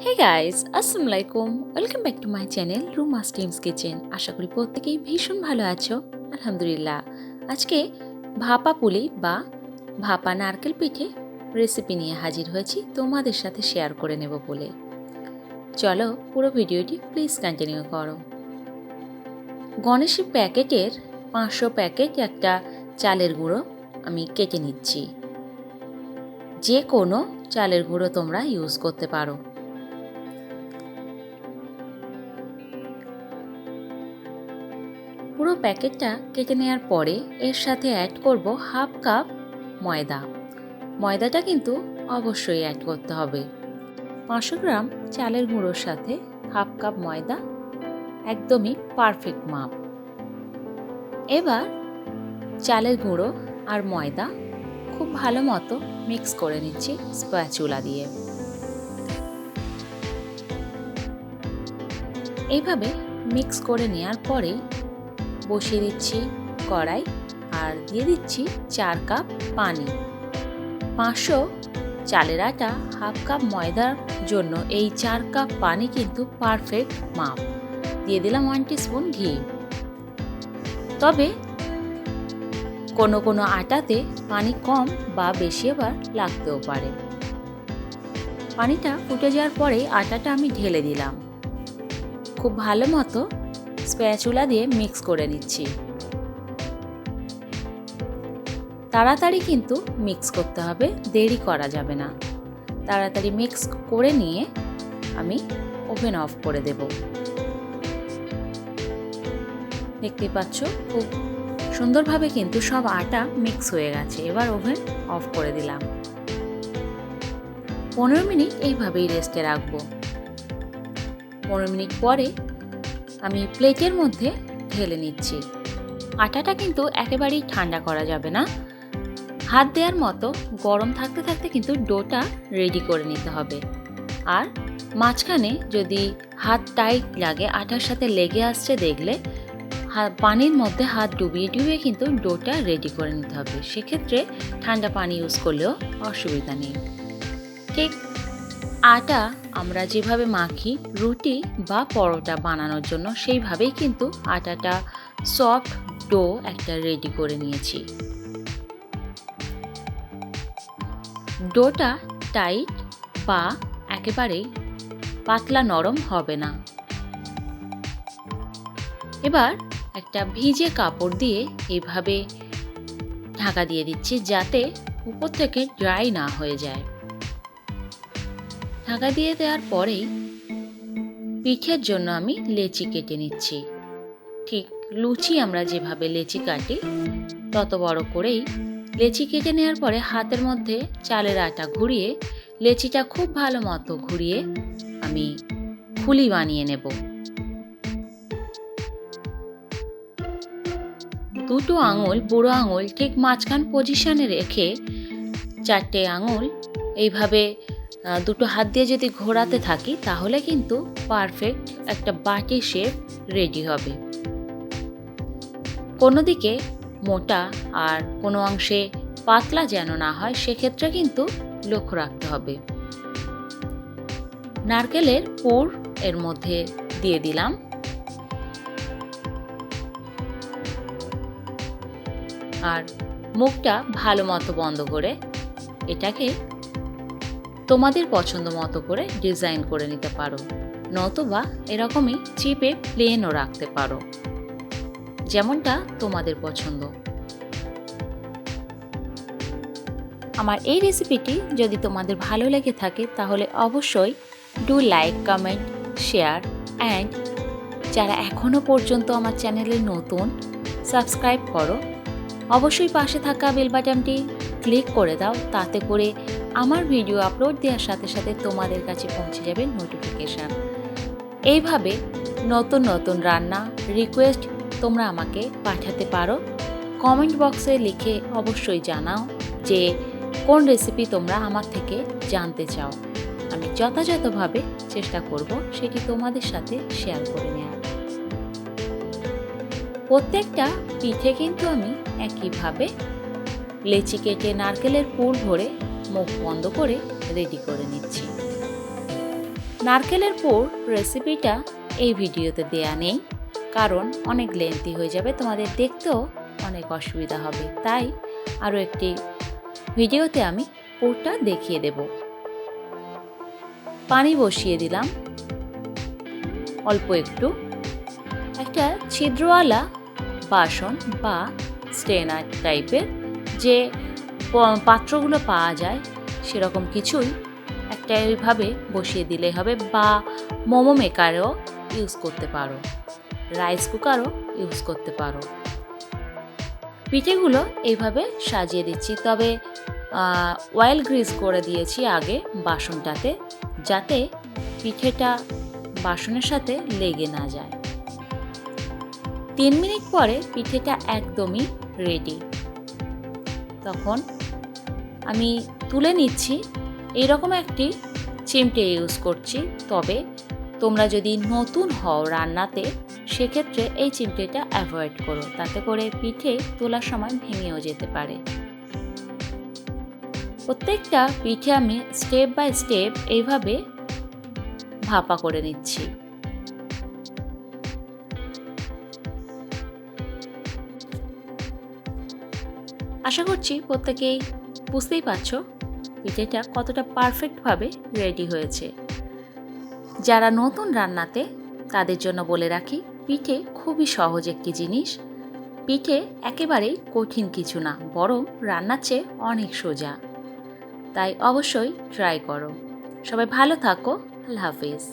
হে guys, আসসালামু আলাইকুম। Welcome back to my channel Ruma's team's kitchen. আশা করি প্রত্যেকেই ভীষণ ভালো আছো। আলহামদুলিল্লাহ। আজকে ভাপা পুলি বা ভাপা নারকেল পিঠে রেসিপি নিয়ে হাজির হয়েছি তোমাদের সাথে শেয়ার করে নেব বলে। চলো পুরো ভিডিওটি প্লিজ কন্টিনিউ করো। গণেশের প্যাকেটের 500 প্যাকেট একটা চালের গুঁড়ো আমি কেটে নিচ্ছি। যে কোনো চালের গুঁড়ো তোমরা ইউজ করতে পারো। পুরো প্যাকেটটা কেটে নেওয়ার পরে এর সাথে অ্যাড করব হাফ কাপ ময়দা। ময়দাটা কিন্তু অবশ্যই অ্যাড করতে হবে। 500 গ্রাম চালের গুঁড়োর সাথে হাফ কাপ ময়দা একদমই পারফেক্ট মাপ। এবার চালের গুঁড়ো আর ময়দা খুব ভালো মতো মিক্স করে নিচ্ছি স্প্যাচুলা দিয়ে। এইভাবে মিক্স করে নেওয়ার পরে বসিয়ে দিচ্ছি কড়াই আর দিয়ে দিচ্ছি 4 কাপ পানি। 500 চালের আটা হাফ কাপ ময়দার জন্য এই 4 কাপ পানি কিন্তু পারফেক্ট মাপ। দিয়ে দিলাম 1 টিস্পুন ঘি। তবে কোনো আটাতে পানি কম বা বেশি আবার লাগতেও পারে। পানিটা ফুটে যাওয়ার পরে আটাটা আমি ঢেলে দিলাম। খুব ভালো মতো স্প্যাচুলা দিয়ে মিক্স করে নিচ্ছি। তাড়াতাড়ি কিন্তু মিক্স করতে হবে, দেরি করা যাবে না। তাড়াতাড়ি মিক্স করে নিয়ে আমি ওভেন অফ করে দেব। দেখতে পাচ্ছ খুব সুন্দরভাবে কিন্তু সব আটা মিক্স হয়ে গেছে। এবার ওভেন অফ করে দিলাম। 15 মিনিট এইভাবেই রেস্টে রাখবো। 15 মিনিট পরে আমি প্লেটের মধ্যে ঢেলে নিচ্ছি। আটাটা কিন্তু একেবারেই ঠান্ডা করা যাবে না। হাত দেওয়ার মতো গরম থাকতে থাকতে কিন্তু ডোটা রেডি করে নিতে হবে। আর মাঝখানে যদি হাত টাইট লাগে, আটার সাথে লেগে আসছে দেখলে পানির মধ্যে হাত ডুবিয়ে কিন্তু ডোটা রেডি করে নিতে হবে। সেক্ষেত্রে ঠান্ডা পানি ইউজ করলেও অসুবিধা নেই। ঠিক আটা আমরা যেভাবে মাখি রুটি বা পরোটা বানানোর জন্য, সেইভাবেই কিন্তু আটাটা সফট ডো একটা রেডি করে নিয়েছি। ডোটা টাইট বা একেবারেই পাতলা নরম হবে না। এবার একটা ভিজে কাপড় দিয়ে এইভাবে ঢাকা দিয়ে দিচ্ছি যাতে উপর থেকে ড্রাই না হয়ে যায়। ঢাকা দিয়ে দেওয়ার পরেই পিঠের জন্য আমি লেচি কেটে নিচ্ছি। ঠিক লুচি আমরা যেভাবে লেচি কাটি তত বড় করেই লেচি কেটে নেওয়ার পরে হাতের মধ্যে চালের আটা ঘুরিয়ে লেচিটা খুব ভালো মতো ঘুরিয়ে আমি ফুলি বানিয়ে নেব। দুটো আঙুল, বুড়ো আঙুল ঠিক মাঝখান পজিশনে রেখে 4টে আঙুল এইভাবে দুটো হাত দিয়ে যদি ঘোরাতে থাকি তাহলে কিন্তু পারফেক্ট একটা বাটি শেপ রেডি হবে। কোনো দিকে মোটা আর কোনো অংশে পাতলা যেন না হয়, সেক্ষেত্রে কিন্তু লক্ষ্য রাখতে হবে। নারকেলের পুর এর মধ্যে দিয়ে দিলাম। আর মুখটা ভালো মতো বন্ধ করে এটাকে তোমাদের পছন্দ মতো করে ডিজাইন করে নিতে পারো, নতুবা এরকমই চিপে প্লেনও রাখতে পারো, যেমনটা তোমাদের পছন্দ। আমার এই রেসিপিটি যদি তোমাদের ভালো লেগে থাকে তাহলে অবশ্যই do like, comment, share and যারা এখনও পর্যন্ত আমার চ্যানেলে নতুন সাবস্ক্রাইব করো, অবশ্যই পাশে থাকা বেল বাটনটি ক্লিক করে দাও। তাতে করে আমার ভিডিও আপলোড দেওয়ার সাথে সাথে তোমাদের কাছে পৌঁছে যাবে নোটিফিকেশান। এইভাবে নতুন নতুন রান্না রিকোয়েস্ট তোমরা আমাকে পাঠাতে পারো। কমেন্ট বক্সে লিখে অবশ্যই জানাও যে কোন রেসিপি তোমরা আমার থেকে জানতে চাও। আমি যথাযথভাবে চেষ্টা করব সেটি তোমাদের সাথে শেয়ার করে নেওয়ার। প্রত্যেকটা পিঠে কিন্তু আমি একইভাবে লেচি কেটে নারকেলের পুর ভরে মুখ বন্ধ করে রেডি করে নিচ্ছি। নারকেলের পুর রেসিপিটা এই ভিডিওতে দেয়া নেই, কারণ অনেক লেন্থি হয়ে যাবে, তোমাদের দেখতেও অনেক অসুবিধা হবে। তাই আরও একটি ভিডিওতে আমি পুরটা দেখিয়ে দেব। পানি বসিয়ে দিলাম অল্প একটু। একটা ছিদ্রওয়ালা বাসন বা স্টেনার টাইপের যে পাত্রগুলো পাওয়া যায় সেরকম কিছুই একটা এইভাবে বসিয়ে দিলেই হবে, বা মোমো মেকারও ইউজ করতে পারো, রাইস কুকারও ইউজ করতে পারো। পিঠেগুলো এইভাবে সাজিয়ে দিচ্ছি, তবে অয়েল গ্রিস করে দিয়েছি আগে বাসনটাতে, যাতে পিঠেটা বাসনের সাথে লেগে না যায়। 3 মিনিট পরে পিঠেটা একদমই রেডি। তখন আমি তুলে নিচ্ছি। এইরকম একটি চিমটে ইউজ করছি, তবে তোমরা যদি নতুন হও রান্নাতে সেক্ষেত্রে এই চিমটেটা অ্যাভয়েড করো, তাতে করে পিঠে তোলার সময় ভেঙেও যেতে পারে। প্রত্যেকটা পিঠে আমি স্টেপ বাই স্টেপ এইভাবে ভাপা করে নিচ্ছি। আশা করছি প্রত্যেকেই বুঝতেই পারছো পিঠেটা কতটা পারফেক্টভাবে রেডি হয়েছে। যারা নতুন রান্নাতে তাদের জন্য বলে রাখি, পিঠে খুবই সহজ একটি জিনিস। পিঠে একেবারেই কঠিন কিছু না, বরং রান্নার চেয়ে অনেক সোজা। তাই অবশ্যই ট্রাই করো। সবাই ভালো থাকো। আল্লাহ হাফিজ।